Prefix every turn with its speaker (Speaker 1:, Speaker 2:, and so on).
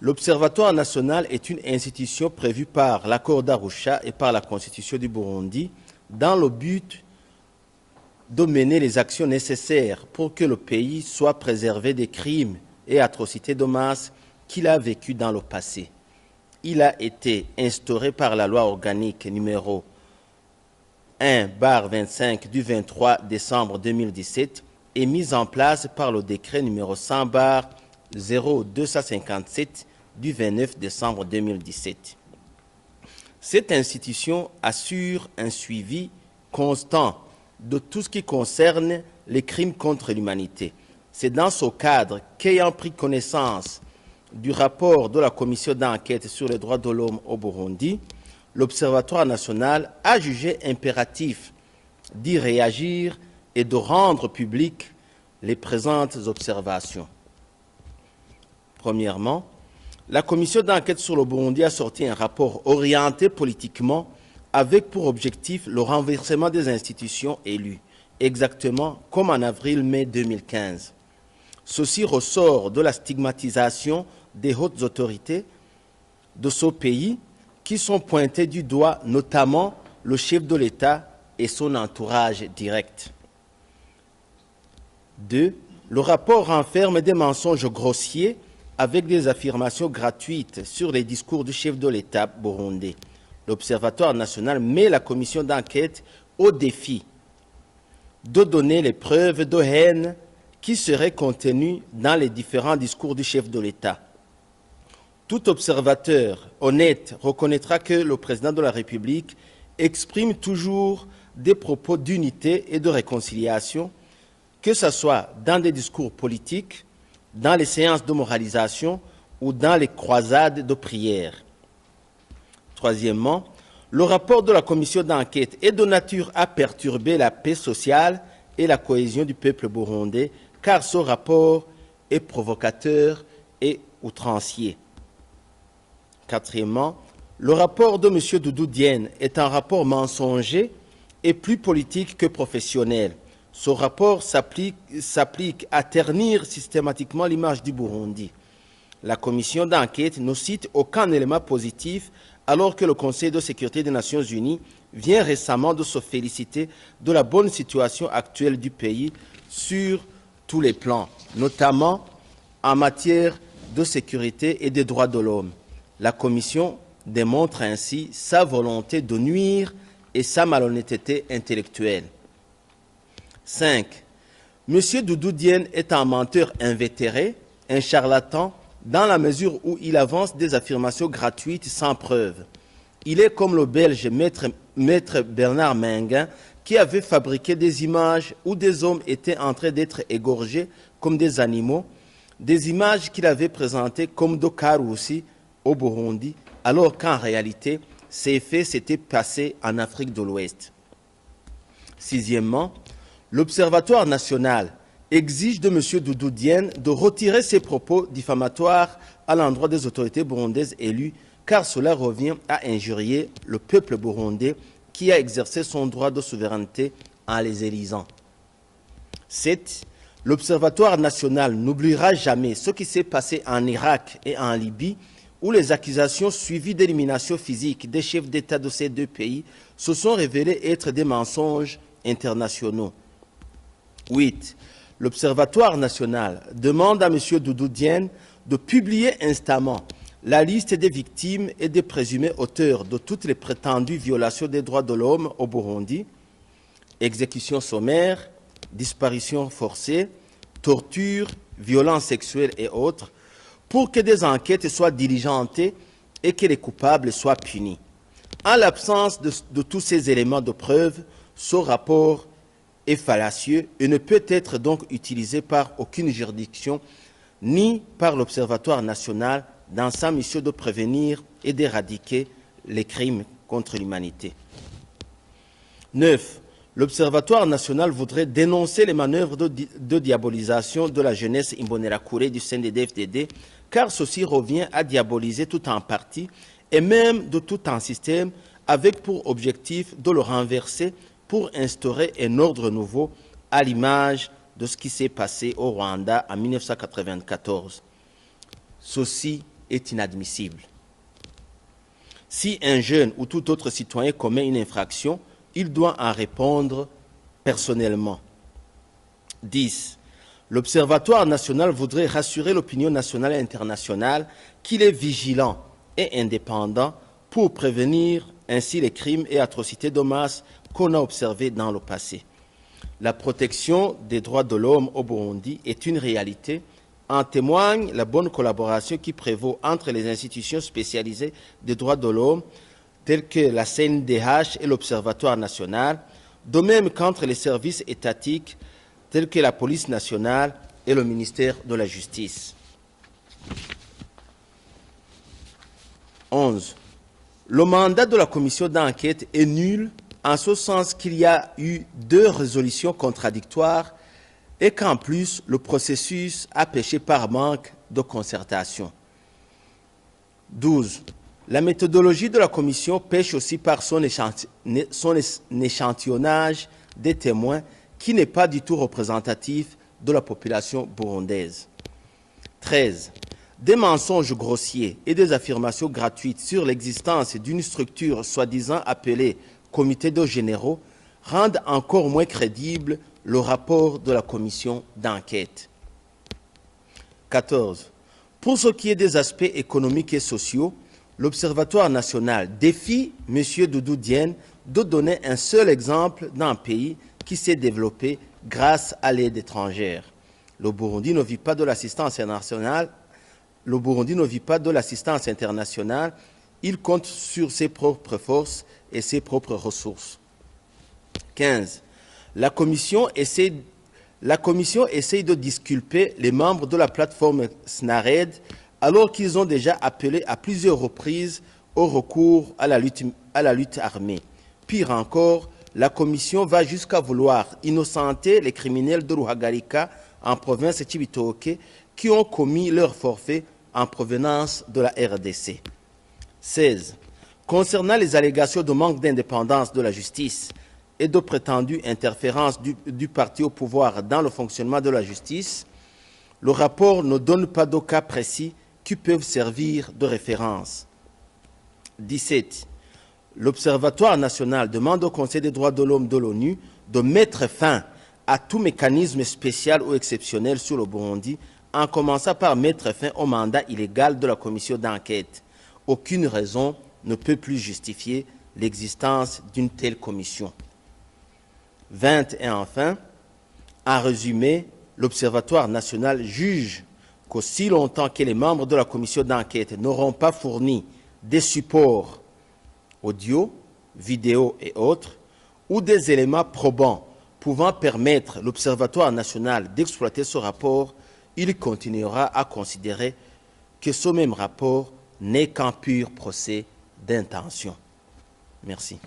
Speaker 1: L'Observatoire national est une institution prévue par l'accord d'Arusha et par la Constitution du Burundi dans le but de mener les actions nécessaires pour que le pays soit préservé des crimes et atrocités de masse qu'il a vécus dans le passé. Il a été instauré par la loi organique numéro 1/25 du 23 décembre 2017 et mis en place par le décret numéro 100/0257 du 29 décembre 2017. Cette institution assure un suivi constant de tout ce qui concerne les crimes contre l'humanité. C'est dans ce cadre qu'ayant pris connaissance du rapport de la commission d'enquête sur les droits de l'homme au Burundi, l'Observatoire national a jugé impératif d'y réagir et de rendre publiques les présentes observations. Premièrement, la commission d'enquête sur le Burundi a sorti un rapport orienté politiquement avec pour objectif le renversement des institutions élues, exactement comme en avril-mai 2015. Ceci ressort de la stigmatisation des hautes autorités de ce pays qui sont pointées du doigt, notamment le chef de l'État et son entourage direct. 2. Le rapport renferme des mensonges grossiers avec des affirmations gratuites sur les discours du chef de l'État burundais. L'Observatoire national met la commission d'enquête au défi de donner les preuves de haine qui seraient contenues dans les différents discours du chef de l'État. Tout observateur honnête reconnaîtra que le président de la République exprime toujours des propos d'unité et de réconciliation, que ce soit dans des discours politiques, dans les séances de moralisation ou dans les croisades de prière. Troisièmement, le rapport de la commission d'enquête est de nature à perturber la paix sociale et la cohésion du peuple burundais, car ce rapport est provocateur et outrancier. Quatrièmement, le rapport de M. Doudou Diène est un rapport mensonger et plus politique que professionnel. Ce rapport s'applique à ternir systématiquement l'image du Burundi. La commission d'enquête ne cite aucun élément positif alors que le Conseil de sécurité des Nations Unies vient récemment de se féliciter de la bonne situation actuelle du pays sur tous les plans, notamment en matière de sécurité et des droits de l'homme. La Commission démontre ainsi sa volonté de nuire et sa malhonnêteté intellectuelle. 5. M. Doudou Diène est un menteur invétéré, un charlatan, dans la mesure où il avance des affirmations gratuites sans preuve. Il est comme le Belge maître Bernard Menguin qui avait fabriqué des images où des hommes étaient en train d'être égorgés comme des animaux, des images qu'il avait présentées comme de Karoussi au Burundi, alors qu'en réalité, ces faits s'étaient passés en Afrique de l'Ouest. Sixièmement, l'Observatoire national exige de M. Doudou Diène de retirer ses propos diffamatoires à l'endroit des autorités burundaises élues, car cela revient à injurier le peuple burundais qui a exercé son droit de souveraineté en les élisant. 7. L'Observatoire national n'oubliera jamais ce qui s'est passé en Irak et en Libye, où les accusations suivies d'élimination physique des chefs d'État de ces deux pays se sont révélées être des mensonges internationaux. 8. L'Observatoire national demande à M. Doudou Diène de publier instamment la liste des victimes et des présumés auteurs de toutes les prétendues violations des droits de l'homme au Burundi, exécutions sommaires, disparitions forcées, tortures, violences sexuelles et autres, pour que des enquêtes soient diligentées et que les coupables soient punis. En l'absence de tous ces éléments de preuve, ce rapport est fallacieux et ne peut être donc utilisé par aucune juridiction ni par l'Observatoire national dans sa mission de prévenir et d'éradiquer les crimes contre l'humanité. 9. L'Observatoire national voudrait dénoncer les manœuvres de diabolisation de la jeunesse Imbonerakure du CNDD-FDD, car ceci revient à diaboliser tout en partie et même de tout un système avec pour objectif de le renverser pour instaurer un ordre nouveau à l'image de ce qui s'est passé au Rwanda en 1994. Ceci est inadmissible. Si un jeune ou tout autre citoyen commet une infraction, il doit en répondre personnellement. 10. L'Observatoire national voudrait rassurer l'opinion nationale et internationale qu'il est vigilant et indépendant pour prévenir ainsi les crimes et atrocités de masse qu'on a observés dans le passé. La protection des droits de l'homme au Burundi est une réalité. En témoigne la bonne collaboration qui prévaut entre les institutions spécialisées des droits de l'homme, telles que la CNDH et l'Observatoire national, de même qu'entre les services étatiques, tels que la police nationale et le ministère de la Justice. 11. Le mandat de la commission d'enquête est nul en ce sens qu'il y a eu 2 résolutions contradictoires et qu'en plus, le processus a péché par manque de concertation. 12. La méthodologie de la commission pêche aussi par son échantillonnage des témoins qui n'est pas du tout représentatif de la population burundaise. 13. Des mensonges grossiers et des affirmations gratuites sur l'existence d'une structure soi-disant appelée comité de généraux rendent encore moins crédible le rapport de la commission d'enquête. 14. Pour ce qui est des aspects économiques et sociaux, l'Observatoire national défie M. Doudou Diène de donner un seul exemple d'un pays qui s'est développé grâce à l'aide étrangère. Le Burundi ne vit pas de l'assistance internationale. Il compte sur ses propres forces et ses propres ressources. 15. La commission essaie de disculper les membres de la plateforme SNARED alors qu'ils ont déjà appelé à plusieurs reprises au recours à la lutte armée. Pire encore, la commission va jusqu'à vouloir innocenter les criminels de Ruhagarika en province de Cibitoke qui ont commis leur forfait en provenance de la RDC. 16. Concernant les allégations de manque d'indépendance de la justice et de prétendues interférences du parti au pouvoir dans le fonctionnement de la justice, le rapport ne donne pas de cas précis qui peuvent servir de référence. 17. L'Observatoire national demande au Conseil des droits de l'homme de l'ONU de mettre fin à tout mécanisme spécial ou exceptionnel sur le Burundi, en commençant par mettre fin au mandat illégal de la commission d'enquête. Aucune raison ne peut plus justifier l'existence d'une telle commission. 20 et enfin, en résumé, l'Observatoire national juge qu'aussi longtemps que les membres de la commission d'enquête n'auront pas fourni des supports audio, vidéo et autres, ou des éléments probants pouvant permettre l'Observatoire national d'exploiter ce rapport, il continuera à considérer que ce même rapport n'est qu'un pur procès d'intention. Merci.